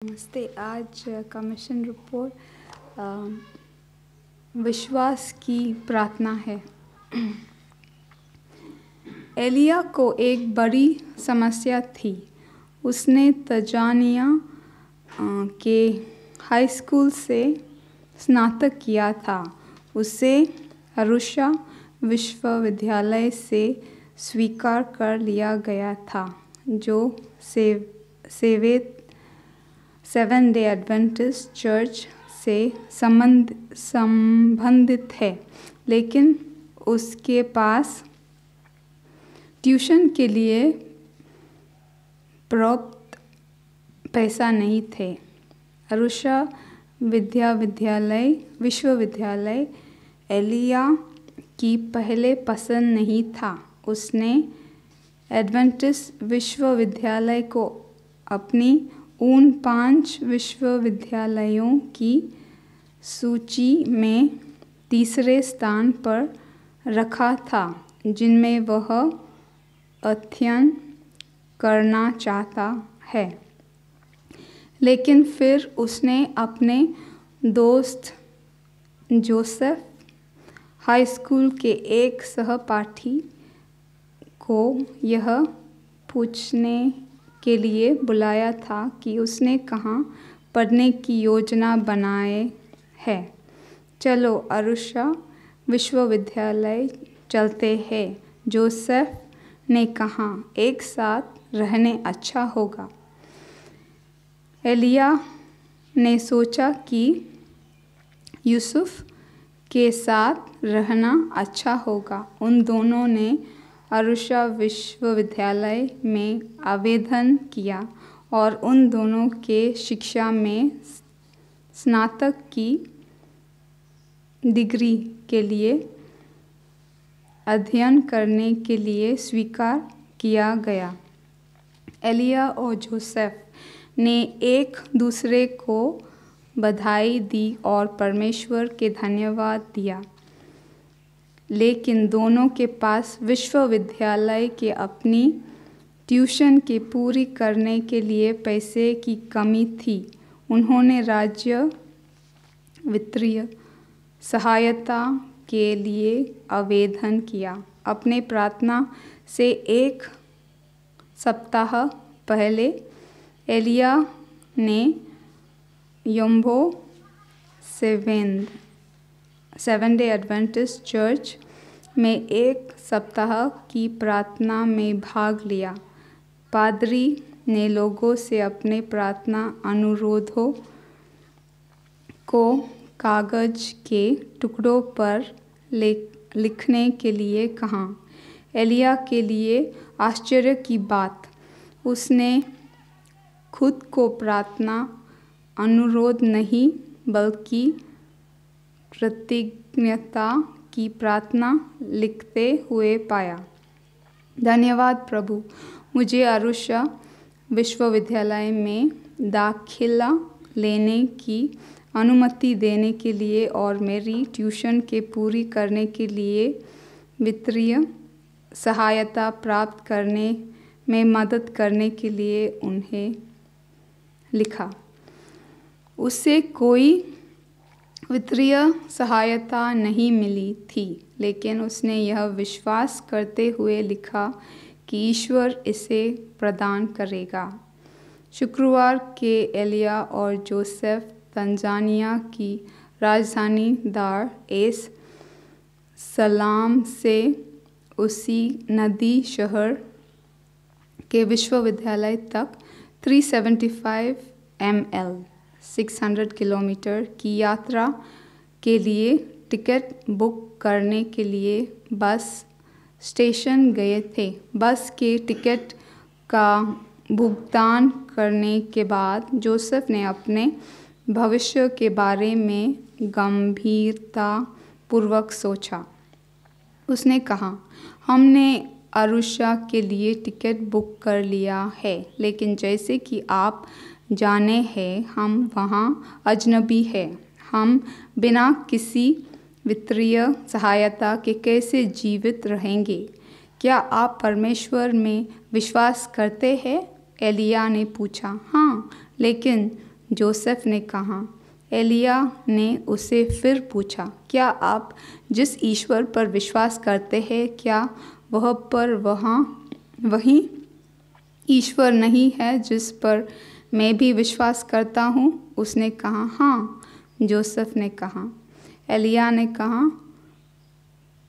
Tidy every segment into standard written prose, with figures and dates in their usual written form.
नमस्ते। आज का मिशन रिपोर्ट विश्वास की प्रार्थना है। एलिया को एक बड़ी समस्या थी। उसने तंजानिया के हाई स्कूल से स्नातक किया था। उसे अरुषा विश्वविद्यालय से स्वीकार कर लिया गया था, जो सेवन डे एडवेंटिस्ट चर्च से संबंधित है, लेकिन उसके पास ट्यूशन के लिए पर्याप्त पैसा नहीं थे। अरुषा विश्वविद्यालय एलिया की पहले पसंद नहीं था। उसने एडवेंटिस्ट विश्वविद्यालय को अपनी उन 5 विश्वविद्यालयों की सूची में तीसरे स्थान पर रखा था, जिनमें वह अध्ययन करना चाहता है। लेकिन फिर उसने अपने दोस्त जोसेफ हाई स्कूल के एक सहपाठी को यह पूछने के लिए बुलाया था कि उसने कहाँ पढ़ने की योजना बनाए है। चलो अरुषा विश्वविद्यालय चलते हैं, जोसेफ ने कहा। एक साथ रहने अच्छा होगा। एलिया ने सोचा कि यूसुफ के साथ रहना अच्छा होगा। उन दोनों ने अरुषा विश्वविद्यालय में आवेदन किया और उन दोनों के शिक्षा में स्नातक की डिग्री के लिए अध्ययन करने के लिए स्वीकार किया गया। एलिया और जोसेफ ने एक दूसरे को बधाई दी और परमेश्वर के धन्यवाद दिया, लेकिन दोनों के पास विश्वविद्यालय के अपनी ट्यूशन के पूरी करने के लिए पैसे की कमी थी। उन्होंने राज्य वित्तीय सहायता के लिए आवेदन किया। अपने प्रार्थना से एक सप्ताह पहले एलिया ने यम्बो सेवन डे एडवेंटिस्ट चर्च में एक सप्ताह की प्रार्थना में भाग लिया। पादरी ने लोगों से अपने प्रार्थना अनुरोधों को कागज के टुकड़ों पर लिखने के लिए कहा। एलिया के लिए आश्चर्य की बात, उसने खुद को प्रार्थना अनुरोध नहीं बल्कि कृतज्ञता की प्रार्थना लिखते हुए पाया। धन्यवाद प्रभु, मुझे अरुषा विश्वविद्यालय में दाखिला लेने की अनुमति देने के लिए और मेरी ट्यूशन के पूरी करने के लिए वित्तीय सहायता प्राप्त करने में मदद करने के लिए उन्हें लिखा। उसे कोई वित्तीय सहायता नहीं मिली थी, लेकिन उसने यह विश्वास करते हुए लिखा कि ईश्वर इसे प्रदान करेगा। शुक्रवार के एलिया और जोसेफ तंजानिया की राजधानी दार एस सलाम से उसी नदी शहर के विश्वविद्यालय तक 375 मील 600 किलोमीटर की यात्रा के लिए टिकट बुक करने के लिए बस स्टेशन गए थे। बस के टिकट का भुगतान करने के बाद जोसेफ ने अपने भविष्य के बारे में गंभीरतापूर्वक सोचा। उसने कहा, हमने अरुषा के लिए टिकट बुक कर लिया है, लेकिन जैसे कि आप जाने हैं, हम वहाँ अजनबी हैं। हम बिना किसी वित्तीय सहायता के कैसे जीवित रहेंगे? क्या आप परमेश्वर में विश्वास करते हैं? एलिया ने पूछा। हाँ, लेकिन जोसेफ ने कहा। एलिया ने उससे फिर पूछा, क्या आप जिस ईश्वर पर विश्वास करते हैं, क्या वही ईश्वर नहीं है जिस पर मैं भी विश्वास करता हूँ? उसने कहा, हाँ। जोसेफ ने कहा। एलिया ने कहा,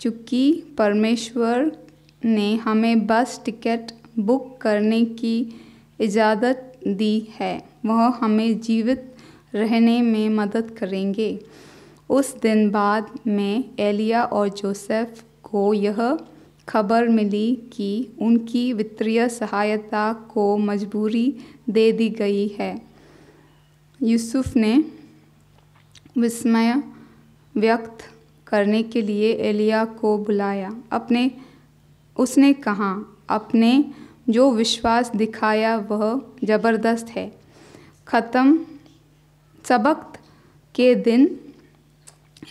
चूंकि परमेश्वर ने हमें बस टिकट बुक करने की इजाज़त दी है, वह हमें जीवित रहने में मदद करेंगे। उस दिन बाद में एलिया और जोसेफ को यह खबर मिली कि उनकी वित्तीय सहायता को मंजूरी दे दी गई है। यूसुफ ने विस्मय व्यक्त करने के लिए एलिया को बुलाया। उसने कहा, आपने जो विश्वास दिखाया वह ज़बरदस्त है। सबक के दिन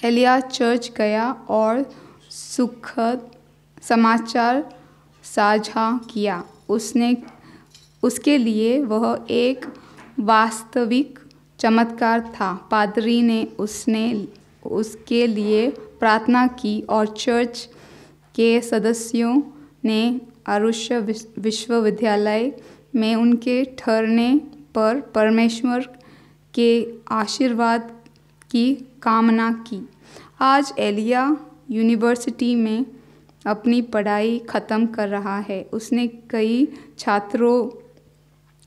एलिया चर्च गया और सुखद समाचार साझा किया। उसके लिए वह एक वास्तविक चमत्कार था। पादरी ने उसके लिए प्रार्थना की और चर्च के सदस्यों ने अरुष्या विश्वविद्यालय में उनके ठहरने पर परमेश्वर के आशीर्वाद की कामना की। आज एलिया यूनिवर्सिटी में अपनी पढ़ाई ख़त्म कर रहा है। उसने कई छात्रों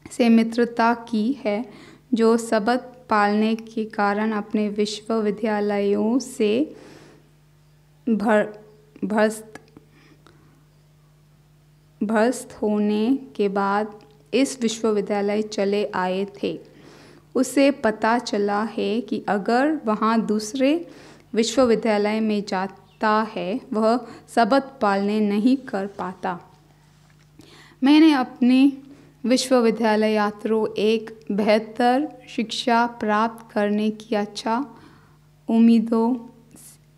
से मित्रता की है जो सबत पालने के कारण अपने विश्वविद्यालयों से भ्रष्ट होने के बाद इस विश्वविद्यालय चले आए थे। उसे पता चला है कि अगर वहाँ दूसरे विश्वविद्यालय में जाता है, वह सबत पालने नहीं कर पाता। मैंने अपनी विश्वविद्यालय यात्रा एक बेहतर शिक्षा प्राप्त करने की अच्छा उम्मीदों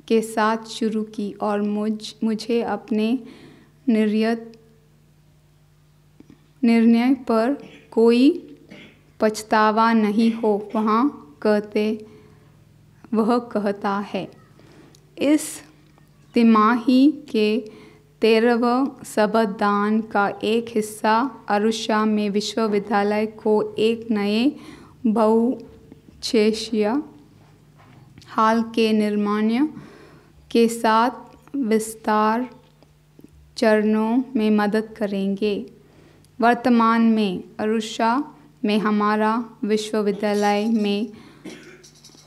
के साथ शुरू की और मुझे अपने निर्णय पर कोई पछतावा नहीं हो, वह कहता है। इस तिमाही के 13वें सबदान का एक हिस्सा अरुष्या में विश्वविद्यालय को एक नए बहुउद्देशीय हाल के निर्माण के साथ विस्तार चरणों में मदद करेंगे। वर्तमान में अरुष्या में हमारा विश्वविद्यालय में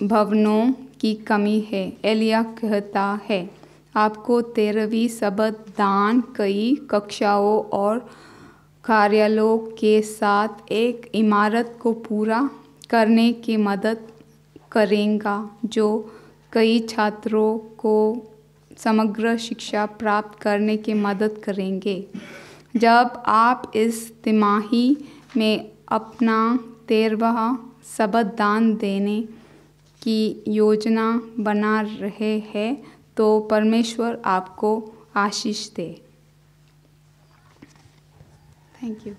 भवनों की कमी है। एलिया कहता है, आपको 13वीं सबदान कई कक्षाओं और कार्यालयों के साथ एक इमारत को पूरा करने की मदद करेगा जो कई छात्रों को समग्र शिक्षा प्राप्त करने की मदद करेंगे। जब आप इस तिमाही में अपना 13वां सबदान देने की योजना बना रहे हैं तो परमेश्वर आपको आशीष दे। Thank you.